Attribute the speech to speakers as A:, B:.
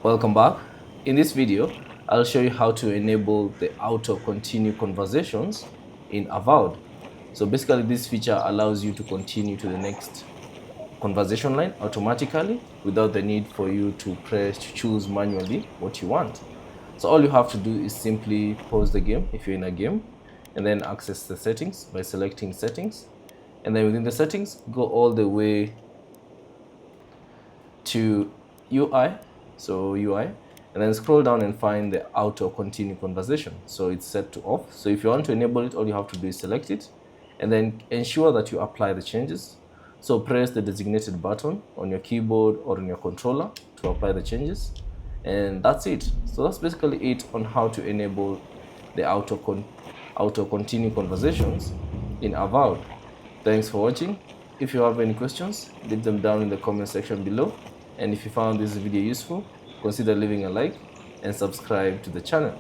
A: Welcome back. In this video, I'll show you how to enable the auto continue conversations in Avowed. So basically this feature allows you to continue to the next conversation line automatically without the need for you to choose manually what you want. So all you have to do is simply pause the game if you're in a game and then access the settings by selecting settings. And then within the settings, go all the way to UI, and then scroll down and find the auto continue conversation. So it's set to off. So if you want to enable it, all you have to do is select it and then ensure that you apply the changes. So press the designated button on your keyboard or on your controller to apply the changes, and that's it. So that's basically it on how to enable the auto continue conversations in Avowed. Thanks for watching. If you have any questions, leave them down in the comment section below. And if you found this video useful, consider leaving a like and subscribe to the channel.